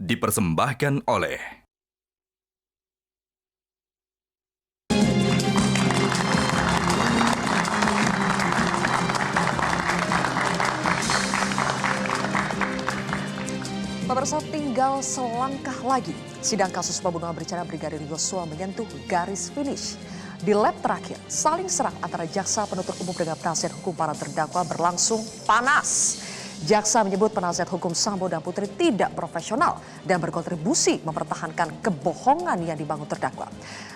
dipersembahkan oleh Pemirsa, tinggal selangkah lagi sidang kasus pembunuhan berencana Brigadir Yosua menyentuh garis finish. Di lap terakhir, saling serang antara jaksa penuntut umum dengan penasihat hukum para terdakwa berlangsung panas. Jaksa menyebut penasihat hukum Sambo dan Putri tidak profesional dan berkontribusi mempertahankan kebohongan yang dibangun terdakwa.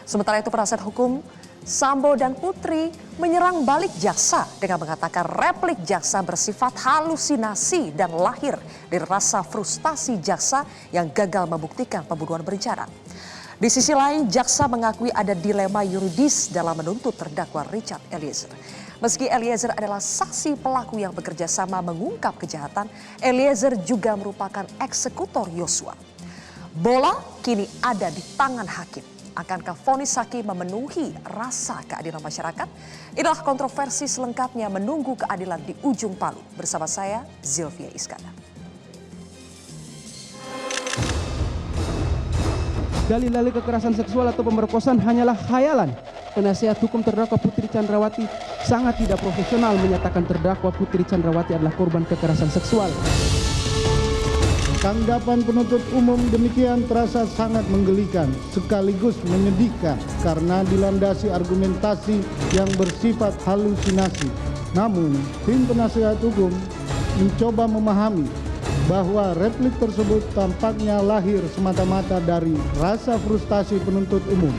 Sementara itu penasihat hukum Sambo dan Putri menyerang balik jaksa dengan mengatakan replik jaksa bersifat halusinasi dan lahir dari rasa frustasi jaksa yang gagal membuktikan pembunuhan berencana. Di sisi lain, jaksa mengakui ada dilema yuridis dalam menuntut terdakwa Richard Eliezer. Meski Eliezer adalah saksi pelaku yang bekerja sama mengungkap kejahatan, Eliezer juga merupakan eksekutor Yosua. Bola kini ada di tangan hakim. Akankah vonis hakim memenuhi rasa keadilan masyarakat? Inilah kontroversi selengkapnya menunggu keadilan di ujung palu. Bersama saya, Zilvia Iskandar. Dalil-dalil kekerasan seksual atau pemerkosaan hanyalah khayalan. Penasihat hukum terdakwa Putri Chandrawati sangat tidak profesional menyatakan terdakwa Putri Chandrawati adalah korban kekerasan seksual. Tanggapan penuntut umum demikian terasa sangat menggelikan sekaligus menyedihkan karena dilandasi argumentasi yang bersifat halusinasi. Namun, tim penasihat hukum mencoba memahami bahwa replik tersebut tampaknya lahir semata-mata dari rasa frustasi penuntut umum.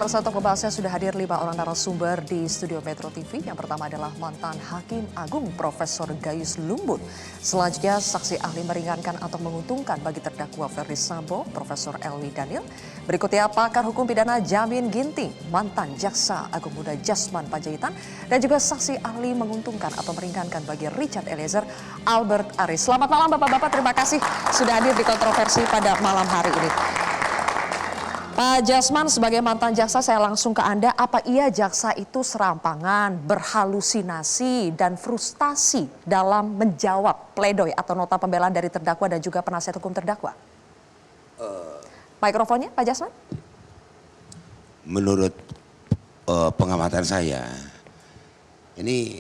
Untuk membahasnya sudah hadir 5 orang narasumber di studio Metro TV. Yang pertama adalah mantan Hakim Agung Profesor Gayus Lumbun. Selanjutnya saksi ahli meringankan atau menguntungkan bagi terdakwa Ferdy Sambo, Profesor Elwi Daniel. Berikutnya pakar hukum pidana Jamin Ginting, mantan Jaksa Agung Muda Jasman Panjaitan. Dan juga saksi ahli menguntungkan atau meringankan bagi Richard Eliezer, Albert Aris. Selamat malam Bapak-Bapak, terima kasih sudah hadir di kontroversi pada malam hari ini. Pak Jasman, sebagai mantan jaksa saya langsung ke Anda, apa iya jaksa itu serampangan, berhalusinasi dan frustasi dalam menjawab pledoi atau nota pembelaan dari terdakwa dan juga penasihat hukum terdakwa? Mikrofonnya Pak Jasman. Menurut pengamatan saya, ini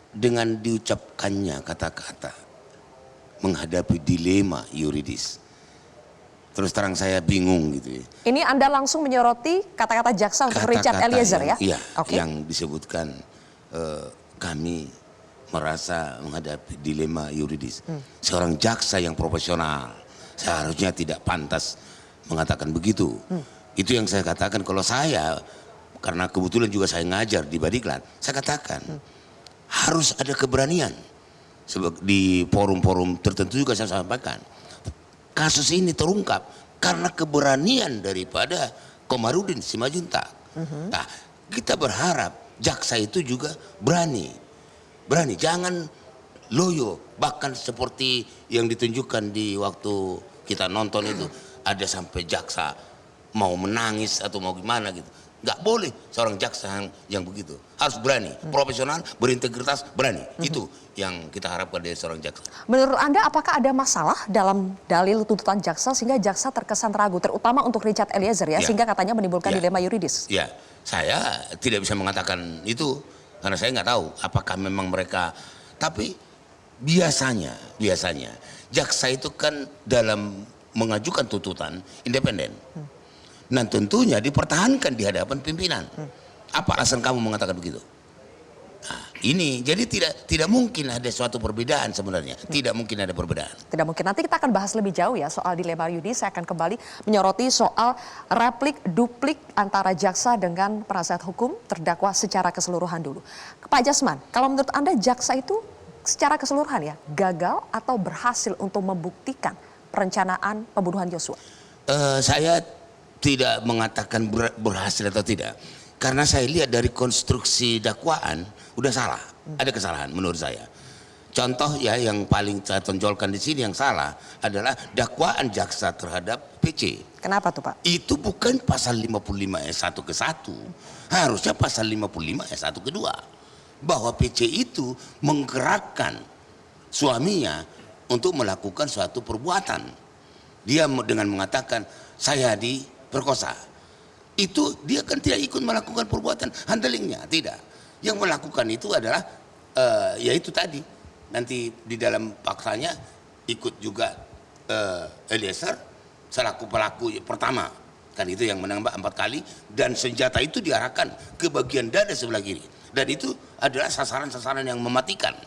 dengan diucapkannya kata-kata menghadapi dilema yuridis. Terus terang saya bingung gitu ya. Ini Anda langsung menyoroti kata-kata jaksa untuk Richard Eliezer ya? Iya, okay. Yang disebutkan kami merasa menghadapi dilema yuridis. Seorang jaksa yang profesional seharusnya tidak pantas mengatakan begitu. Itu yang saya katakan. Kalau saya, karena kebetulan juga saya ngajar di Badiklat, saya katakan harus ada keberanian. Di forum-forum tertentu juga saya sampaikan. Kasus ini terungkap karena keberanian daripada Komarudin Simajuntak. Nah, kita berharap jaksa itu juga berani, jangan loyo. Bahkan seperti yang ditunjukkan di waktu kita nonton itu, ada sampai jaksa mau menangis atau mau gimana gitu. Nggak boleh seorang jaksa yang begitu. Harus berani, profesional, berintegritas, berani. Itu yang kita harapkan dari seorang jaksa. Menurut Anda apakah ada masalah dalam dalil tuntutan jaksa sehingga jaksa terkesan ragu, terutama untuk Richard Eliezer ya, sehingga katanya menimbulkan dilema yuridis? Ya, saya tidak bisa mengatakan itu karena saya nggak tahu apakah memang mereka. Tapi biasanya jaksa itu kan dalam mengajukan tuntutan independen. Nah tentunya dipertahankan di hadapan pimpinan. Apa alasan kamu mengatakan begitu? Nah, ini jadi tidak mungkin ada suatu perbedaan sebenarnya. Tidak mungkin ada perbedaan. Tidak mungkin. Nanti kita akan bahas lebih jauh ya soal dilema yuridis. Saya akan kembali menyoroti soal replik duplik antara jaksa dengan penasihat hukum terdakwa secara keseluruhan dulu. Pak Jasman, kalau menurut Anda jaksa itu secara keseluruhan ya gagal atau berhasil untuk membuktikan perencanaan pembunuhan Yosua? Saya tidak mengatakan berhasil atau tidak, karena saya lihat dari konstruksi dakwaan udah salah, ada kesalahan menurut saya. Contoh ya yang paling saya tonjolkan di sini yang salah adalah dakwaan jaksa terhadap PC. Kenapa tuh Pak? Itu bukan pasal 55 ayat 1 ke 1. Harusnya pasal 55 ayat 1 ke 2. Bahwa PC itu menggerakkan suaminya untuk melakukan suatu perbuatan. Dia dengan mengatakan saya diperkosa. Itu dia kan tidak ikut melakukan perbuatan handlingnya, tidak. Yang melakukan itu adalah yaitu tadi. Nanti di dalam paksanya ikut juga Eliezer selaku pelaku pertama, kan itu yang menembak 4 kali, dan senjata itu diarahkan ke bagian dada sebelah kiri, dan itu adalah sasaran-sasaran yang mematikan.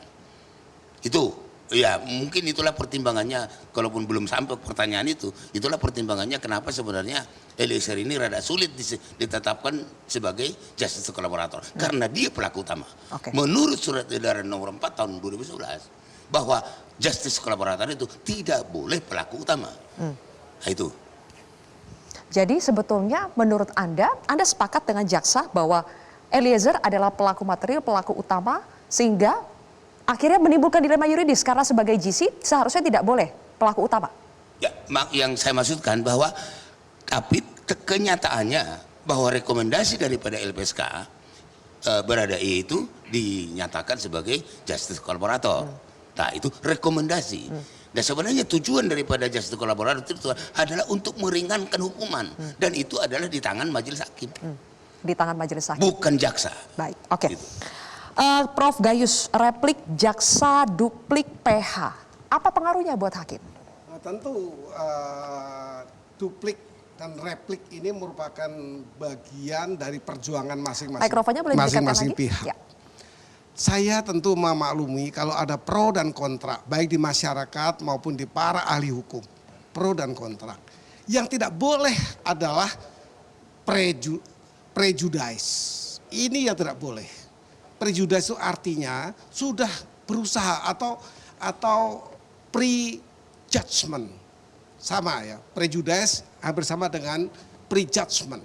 Itu ya mungkin itulah pertimbangannya, kalaupun belum sampai pertanyaan itu, itulah pertimbangannya kenapa sebenarnya Eliezer ini rada sulit ditetapkan sebagai justice collaborator, karena dia pelaku utama. Menurut surat edaran nomor 4 tahun 2011 bahwa justice collaborator itu tidak boleh pelaku utama. Nah, itu. Jadi sebetulnya menurut Anda sepakat dengan jaksa bahwa Eliezer adalah pelaku material, pelaku utama, sehingga akhirnya menimbulkan dilema yuridis karena sebagai GC seharusnya tidak boleh pelaku utama. Ya, yang saya maksudkan bahwa tapi kenyataannya bahwa rekomendasi daripada LPSK Baradae itu dinyatakan sebagai justice collaborator. Nah, itu rekomendasi. Dan sebenarnya tujuan daripada justice collaborator itu adalah untuk meringankan hukuman, dan itu adalah di tangan majelis hakim. Di tangan majelis hakim. Bukan jaksa. Baik, oke. Gitu. Prof Gayus, replik jaksa duplik PH, apa pengaruhnya buat hakim? Nah, tentu duplik dan replik ini merupakan bagian dari perjuangan masing-masing pihak. Ya. Saya tentu memaklumi kalau ada pro dan kontra, baik di masyarakat maupun di para ahli hukum, pro dan kontra. Yang tidak boleh adalah prejudice. Ini yang tidak boleh. Prejudice itu artinya sudah berusaha atau pre-judgment. Sama ya, prejudice hampir sama dengan pre-judgment.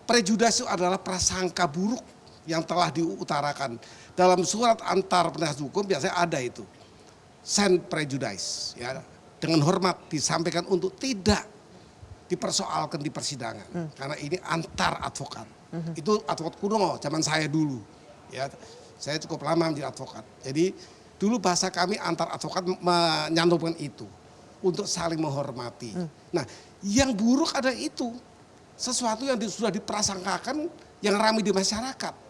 Prejudice itu adalah prasangka buruk yang telah diutarakan. Dalam surat antar penasihat hukum biasanya ada itu. Send prejudice, ya, dengan hormat disampaikan untuk tidak dipersoalkan di persidangan. Karena ini antar advokat. Itu advokat kuno zaman saya dulu. Ya, saya cukup lama menjadi advokat. Jadi dulu bahasa kami antar advokat menyantumkan itu untuk saling menghormati. Nah, yang buruk ada itu sesuatu yang sudah diprasangkakan yang ramai di masyarakat.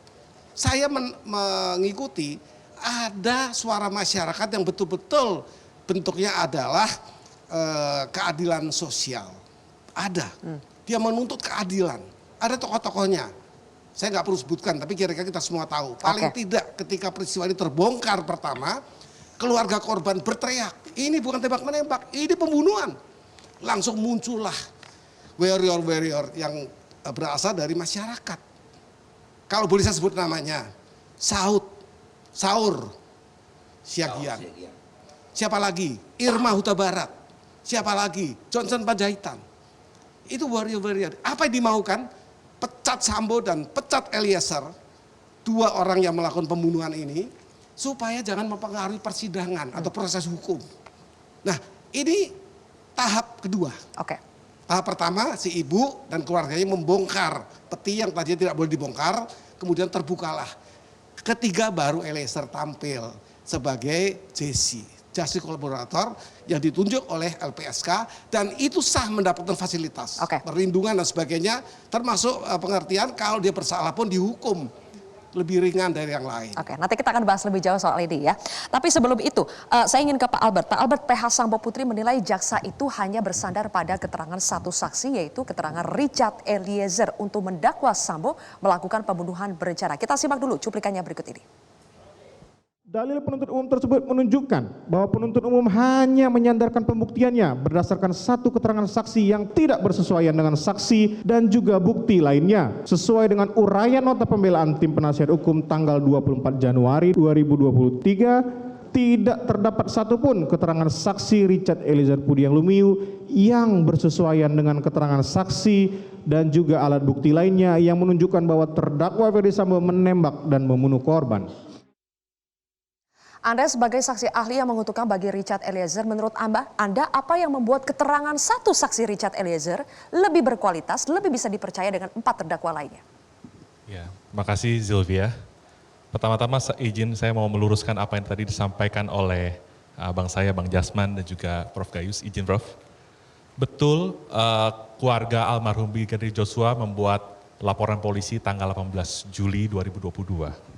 Saya mengikuti ada suara masyarakat yang betul-betul bentuknya adalah keadilan sosial. Ada, dia menuntut keadilan. Ada tokoh-tokohnya. Saya nggak perlu sebutkan, tapi kira-kira kita semua tahu. Paling tidak ketika peristiwa ini terbongkar pertama, keluarga korban berteriak, ini bukan tembak-menembak, ini pembunuhan. Langsung muncullah warrior-warrior yang berasal dari masyarakat. Kalau boleh saya sebut namanya, Saur Siagian. Siapa lagi? Irma Huta Barat. Siapa lagi? Johnson Panjaitan. Itu warrior-warrior. Apa yang dimaukan? Pecat Sambo dan pecat Eliezer, 2 orang yang melakukan pembunuhan ini, supaya jangan mempengaruhi persidangan atau proses hukum. Nah, ini tahap kedua. Tahap pertama, si ibu dan keluarganya membongkar peti yang tadinya tidak boleh dibongkar, kemudian terbukalah. Ketiga baru Eliezer tampil sebagai JC, justice collaborator yang ditunjuk oleh LPSK, dan itu sah mendapatkan fasilitas, perlindungan dan sebagainya, termasuk pengertian kalau dia bersalah pun dihukum lebih ringan dari yang lain. Nanti kita akan bahas lebih jauh soal ini ya. Tapi sebelum itu, saya ingin ke Pak Albert. Pak Albert, PH Sambo Putri menilai jaksa itu hanya bersandar pada keterangan satu saksi, yaitu keterangan Richard Eliezer untuk mendakwa Sambo melakukan pembunuhan berencana. Kita simak dulu cuplikannya berikut ini. Dalil penuntut umum tersebut menunjukkan bahwa penuntut umum hanya menyandarkan pembuktiannya berdasarkan satu keterangan saksi yang tidak bersesuaian dengan saksi dan juga bukti lainnya. Sesuai dengan uraian nota pembelaan tim penasihat hukum tanggal 24 Januari 2023, tidak terdapat satupun keterangan saksi Richard Eliezer Pudiang Lumiu yang bersesuaian dengan keterangan saksi dan juga alat bukti lainnya yang menunjukkan bahwa terdakwa Ferdy Sambo menembak dan membunuh korban. Anda sebagai saksi ahli yang menguntungkan bagi Richard Eliezer, menurut Anda apa yang membuat keterangan satu saksi Richard Eliezer lebih berkualitas, lebih bisa dipercaya dengan 4 terdakwa lainnya? Ya, makasih Zilvia. Pertama-tama izin saya mau meluruskan apa yang tadi disampaikan oleh abang saya, Bang Jasman dan juga Prof. Gayus. Izin Prof. Betul, keluarga almarhum Brigadir Joshua membuat laporan polisi tanggal 18 Juli 2022.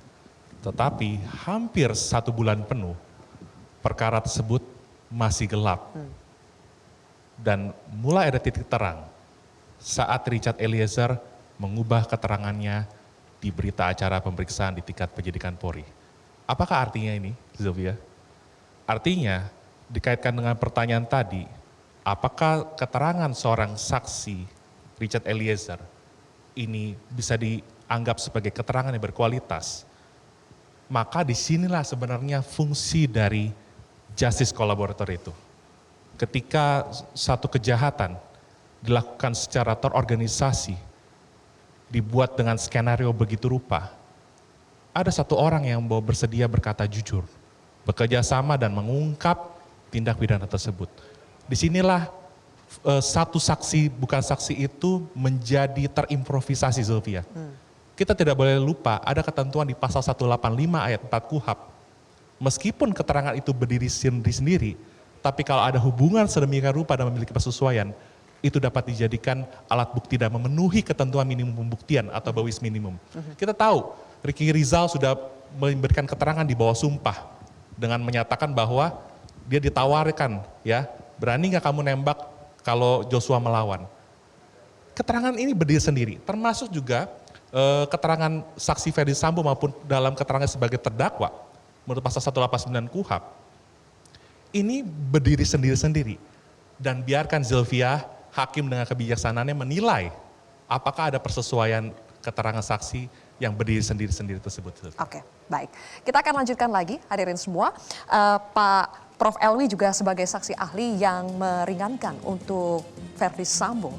Tetapi hampir 1 bulan penuh perkara tersebut masih gelap. Dan mulai ada titik terang saat Richard Eliezer mengubah keterangannya di berita acara pemeriksaan di tingkat penyidikan Polri. Apakah artinya ini, Zilvia? Artinya dikaitkan dengan pertanyaan tadi, apakah keterangan seorang saksi Richard Eliezer ini bisa dianggap sebagai keterangan yang berkualitas? Maka disinilah sebenarnya fungsi dari justice collaborator itu. Ketika satu kejahatan dilakukan secara terorganisasi, dibuat dengan skenario begitu rupa, ada satu orang yang bersedia berkata jujur, bekerja sama dan mengungkap tindak pidana tersebut. Disinilah satu saksi, bukan saksi itu menjadi terimprovisasi, Zilvia. Kita tidak boleh lupa ada ketentuan di pasal 185 ayat 4 KUHP. Meskipun keterangan itu berdiri sendiri, tapi kalau ada hubungan sedemikian rupa dan memiliki persesuaian, itu dapat dijadikan alat bukti dan memenuhi ketentuan minimum pembuktian atau bawis minimum. Kita tahu Ricky Rizal sudah memberikan keterangan di bawah sumpah dengan menyatakan bahwa dia ditawarkan, ya, berani nggak kamu nembak kalau Joshua melawan. Keterangan ini berdiri sendiri, termasuk juga keterangan saksi Ferdi Sambo maupun dalam keterangan sebagai terdakwa menurut pasal 189 KUHP. Ini berdiri sendiri-sendiri dan biarkan Zilvia, hakim dengan kebijaksanaannya menilai apakah ada persesuaian keterangan saksi yang berdiri sendiri-sendiri tersebut. Oke, baik. Kita akan lanjutkan lagi, hadirin semua. Pak Prof. Elwi juga sebagai saksi ahli yang meringankan untuk Ferdi Sambo.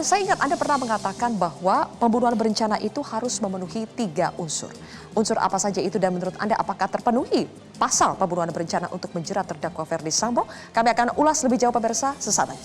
Saya ingat Anda pernah mengatakan bahwa pembunuhan berencana itu harus memenuhi 3 unsur. Unsur apa saja itu dan menurut Anda apakah terpenuhi pasal pembunuhan berencana untuk menjerat terdakwa Ferdi Sambo? Kami akan ulas lebih jauh pemirsa sesaat lagi.